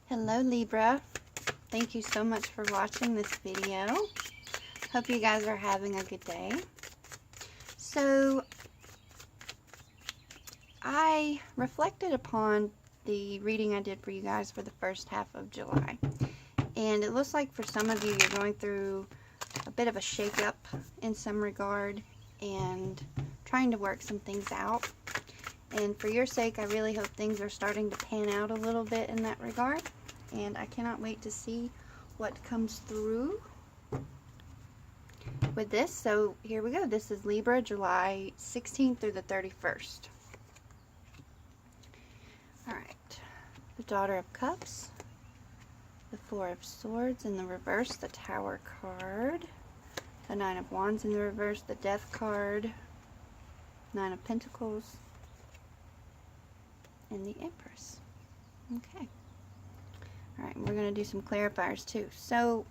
Hello Libra, thank you so much for watching this video. Hope you guys are having a good day. So I reflected upon the reading I did for you guys for the first half of July, and it looks like for some of you you're going through a bit of a shake-up in some regard and trying to work some things out. And for your sake, I really hope things are starting to pan out a little bit in that regard. And I cannot wait to see what comes through with this. So here we go. This is Libra, July 16th through the 31st. Alright. The Daughter of Cups. The Four of Swords in the reverse. The Tower card. The Nine of Wands in the reverse. The Death card. Nine of Pentacles. And the Empress. Okay. Alright, we're going to do some clarifiers too. So,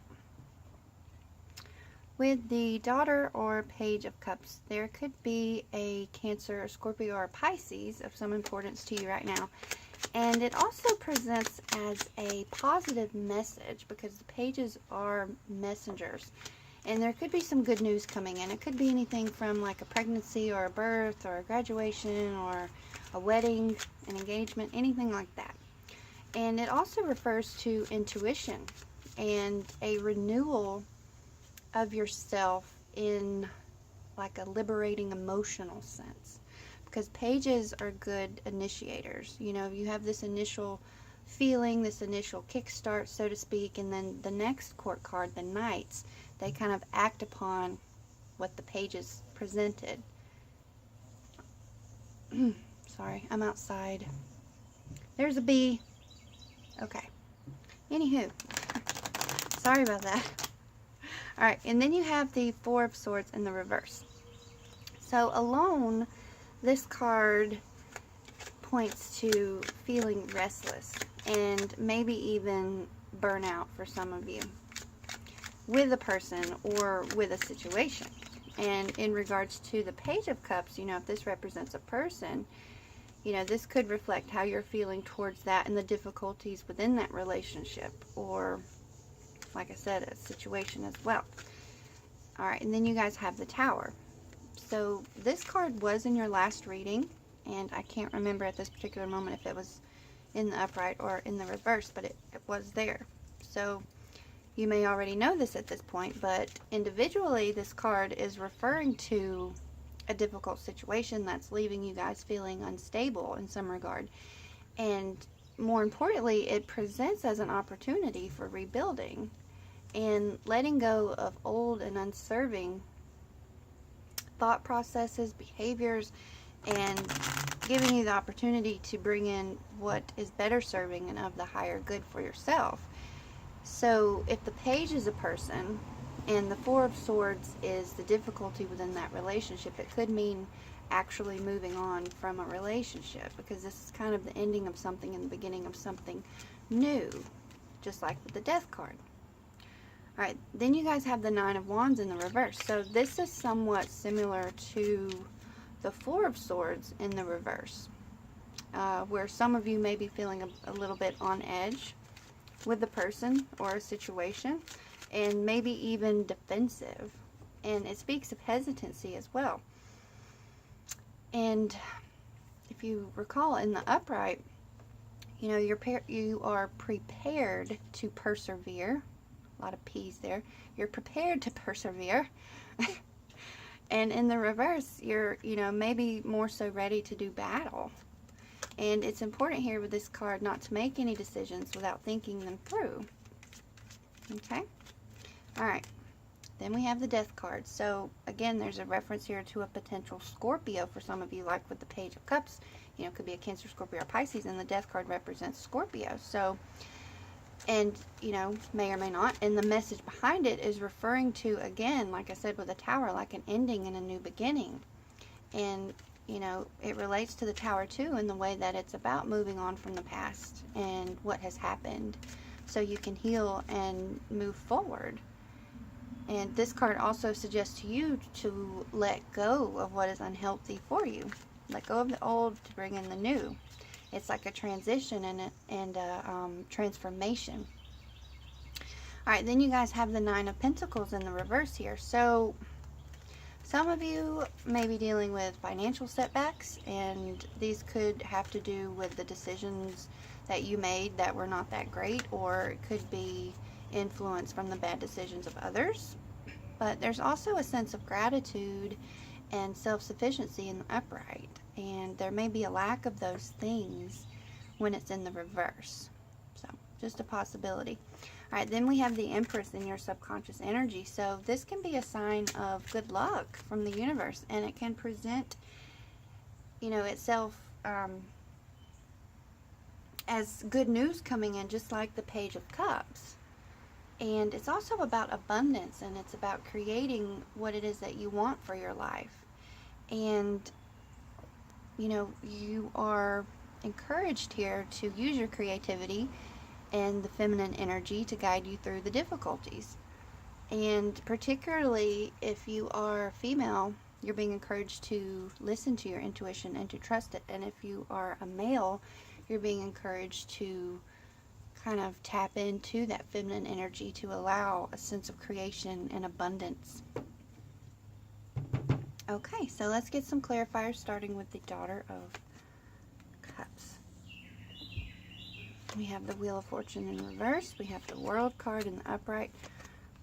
with the Daughter or Page of Cups, there could be a Cancer, a Scorpio, or a Pisces of some importance to you right now. And it also presents as a positive message because the pages are messengers. And there could be some good news coming in. It could be anything from like a pregnancy or a birth or a graduation or a wedding, an engagement, anything like that. And it also refers to intuition and a renewal of yourself in like a liberating emotional sense. Because pages are good initiators. You know, you have this initial feeling, this initial kickstart, so to speak, and then the next court card, the Knights, they kind of act upon what the pages presented. Sorry, I'm outside. There's a bee. Okay. Anywho. Sorry about that. Alright, and then you have the Four of Swords in the reverse. So alone, this card points to feeling restless and maybe even burnout for some of you with a person or with a situation. And in regards to the Page of Cups, you know, if this represents a person, you know, this could reflect how you're feeling towards that and the difficulties within that relationship, or, like I said, a situation as well. Alright, and then you guys have the Tower. So this card was in your last reading, and I can't remember at this particular moment if it was in the upright or in the reverse, but it was there. So you may already know this at this point, but individually this card is referring to a difficult situation that's leaving you guys feeling unstable in some regard. And more importantly, it presents as an opportunity for rebuilding and letting go of old and unserving thought processes, behaviors, and giving you the opportunity to bring in what is better serving and of the higher good for yourself. So if the Page is a person and the Four of Swords is the difficulty within that relationship, it could mean actually moving on from a relationship, because this is kind of the ending of something and the beginning of something new, just like with the Death card. Alright, then you guys have the Nine of Wands in the reverse. So this is somewhat similar to the Four of Swords in the reverse, where some of you may be feeling a little bit on edge with the person or a situation, and maybe even defensive. And it speaks of hesitancy as well. And if you recall in the upright, you know, you are prepared to persevere. A lot of P's there. You're prepared to persevere. And in the reverse, you're, you know, maybe more so ready to do battle. And it's important here with this card not to make any decisions without thinking them through. Okay? Alright. Then we have the Death card. So, again, there's a reference here to a potential Scorpio for some of you, like with the Page of Cups. You know, it could be a Cancer, Scorpio, or Pisces, and the Death card represents Scorpio. So, and, you know, may or may not. And the message behind it is referring to, again, like I said with the Tower, like an ending and a new beginning. And, you know, it relates to the Tower too in the way that it's about moving on from the past and what has happened so you can heal and move forward. And this card also suggests to you to let go of what is unhealthy for you. Let go of the old to bring in the new. It's like a transition and a transformation. All right, then you guys have the Nine of Pentacles in the reverse here. So some of you may be dealing with financial setbacks, and these could have to do with the decisions that you made that were not that great, or it could be influence from the bad decisions of others. But there's also a sense of gratitude and self-sufficiency in the upright, and there may be a lack of those things when it's in the reverse. So just a possibility. All right, then we have the Empress in your subconscious energy. So this can be a sign of good luck from the universe, and it can present, you know, itself as good news coming in, just like the Page of Cups. And it's also about abundance, and it's about creating what it is that you want for your life. And, you know, you are encouraged here to use your creativity and the feminine energy to guide you through the difficulties. And particularly if you are female, you're being encouraged to listen to your intuition and to trust it. And if you are a male, you're being encouraged to kind of tap into that feminine energy to allow a sense of creation and abundance. Okay, so let's get some clarifiers, starting with the Daughter of Cups. We have the Wheel of Fortune in reverse. We have the World card in the upright.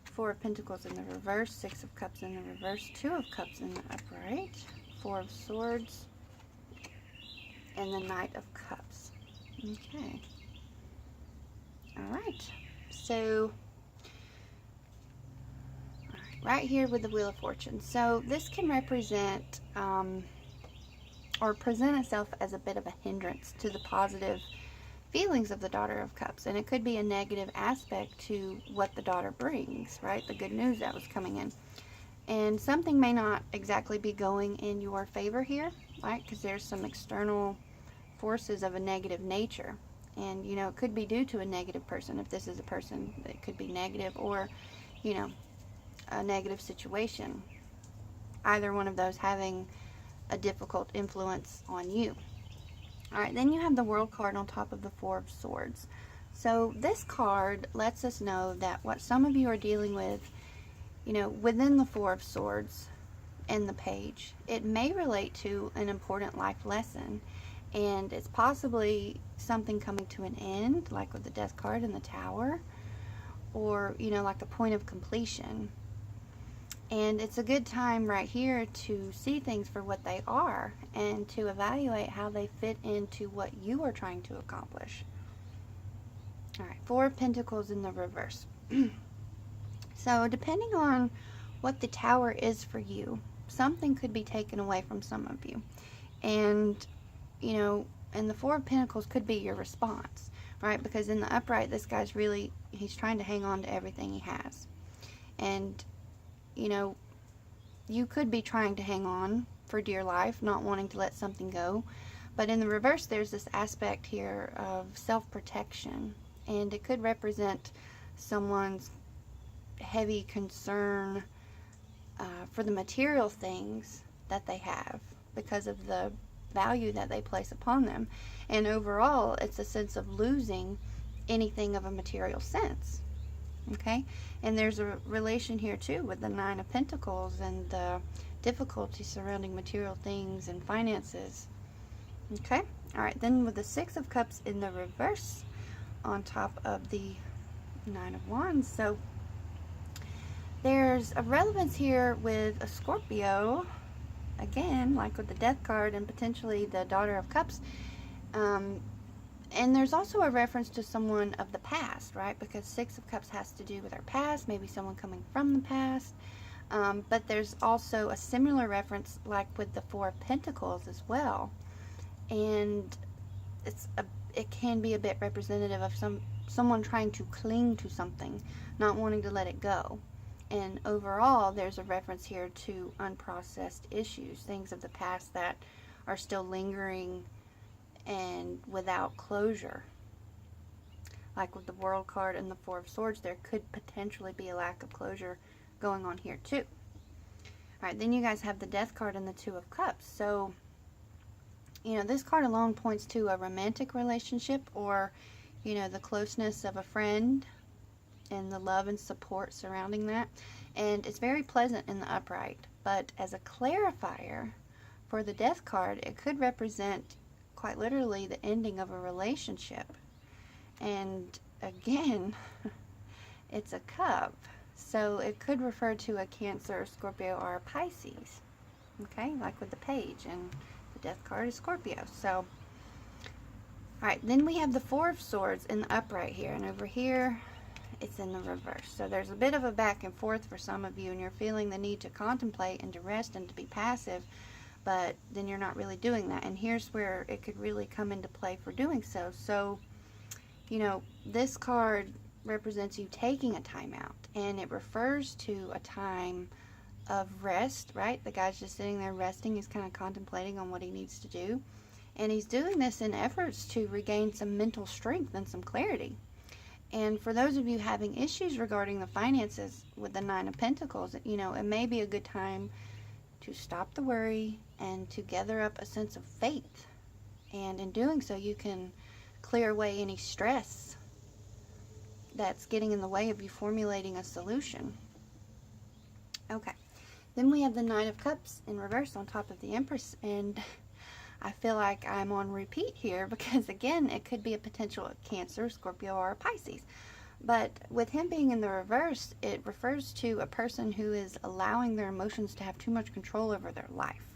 Four of Pentacles in the reverse. Six of Cups in the reverse. Two of Cups in the upright. Four of Swords. And the Knight of Cups. Okay. Alright. So, right here with the Wheel of Fortune. So this can represent or present itself as a bit of a hindrance to the positive feelings of the Daughter of Cups, and it could be a negative aspect to what the daughter brings, right? The good news that was coming in. And something may not exactly be going in your favor here, right? Because there's some external forces of a negative nature. And, you know, it could be due to a negative person. If this is a person that could be negative, or, you know, a negative situation. Either one of those having a difficult influence on you. Alright, then you have the World card on top of the Four of Swords. So this card lets us know that what some of you are dealing with, you know, within the Four of Swords and the Page, it may relate to an important life lesson. And it's possibly something coming to an end, like with the Death card and the Tower. Or, you know, like a point of completion. And it's a good time right here to see things for what they are and to evaluate how they fit into what you are trying to accomplish. Alright, Four of Pentacles in the reverse. So depending on what the Tower is for you, something could be taken away from some of you. And, you know, and the Four of Pentacles could be your response, right? Because in the upright, this guy's really, he's trying to hang on to everything he has. And, you know, you could be trying to hang on for dear life, not wanting to let something go. But in the reverse, there's this aspect here of self-protection. And it could represent someone's heavy concern for the material things that they have because of the value that they place upon them. And overall, it's a sense of losing anything of a material sense. Okay, and there's a relation here too with the Nine of Pentacles and the difficulty surrounding material things and finances. Okay, alright, then with the Six of Cups in the reverse on top of the Nine of Wands. So there's a relevance here with a Scorpio, again, like with the Death card and potentially the Daughter of Cups. And there's also a reference to someone of the past, right? Because Six of Cups has to do with our past, maybe someone coming from the past. But there's also a similar reference like with the Four of Pentacles as well. And it can be a bit representative of someone trying to cling to something, not wanting to let it go. And overall, there's a reference here to unprocessed issues, things of the past that are still lingering and without closure. Like with the World card and the Four of Swords, there could potentially be a lack of closure going on here too. Alright, then you guys have the Death card and the Two of Cups. So You know, this card alone points to a romantic relationship, or, you know, the closeness of a friend and the love and support surrounding that. And it's very pleasant in the upright. But as a clarifier for the Death card, it could represent quite literally the ending of a relationship. And again, it's a cup. So it could refer to a Cancer, Scorpio, or a Pisces. Okay, like with the Page, and the Death card is Scorpio. So, alright, then we have the Four of Swords in the upright here, and over here it's in the reverse. So there's a bit of a back and forth for some of you, and you're feeling the need to contemplate and to rest and to be passive, but then you're not really doing that. And here's where it could really come into play for doing so. So, you know, this card represents you taking a time out, and it refers to a time of rest, right? The guy's just sitting there resting. He's kind of contemplating on what he needs to do, and he's doing this in efforts to regain some mental strength and some clarity. And for those of you having issues regarding the finances with the Nine of Pentacles, you know, it may be a good time to stop the worry and to gather up a sense of faith. And in doing so, you can clear away any stress that's getting in the way of you formulating a solution. Okay, then we have the Nine of Cups in reverse on top of the Empress, and I feel like I'm on repeat here because, again, it could be a potential Cancer, Scorpio, or a Pisces. But with him being in the reverse, it refers to a person who is allowing their emotions to have too much control over their life.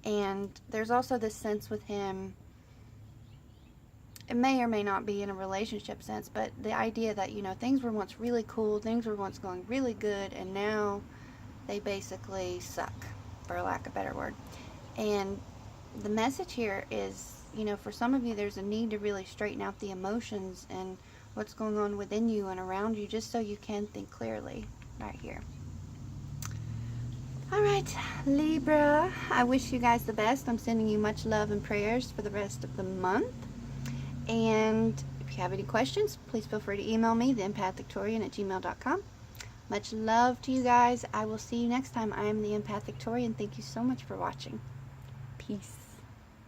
And there's also this sense with him, it may or may not be in a relationship sense, but the idea that, you know, things were once really cool, things were once going really good, and now they basically suck, for lack of a better word. And the message here is, you know, for some of you, there's a need to really straighten out the emotions and what's going on within you and around you, just so you can think clearly right here. All right, Libra, I wish you guys the best. I'm sending you much love and prayers for the rest of the month. And if you have any questions, please feel free to email me, theempathictorian@gmail.com. Much love to you guys. I will see you next time. I am the Empath Victorian. Thank you so much for watching. Peace.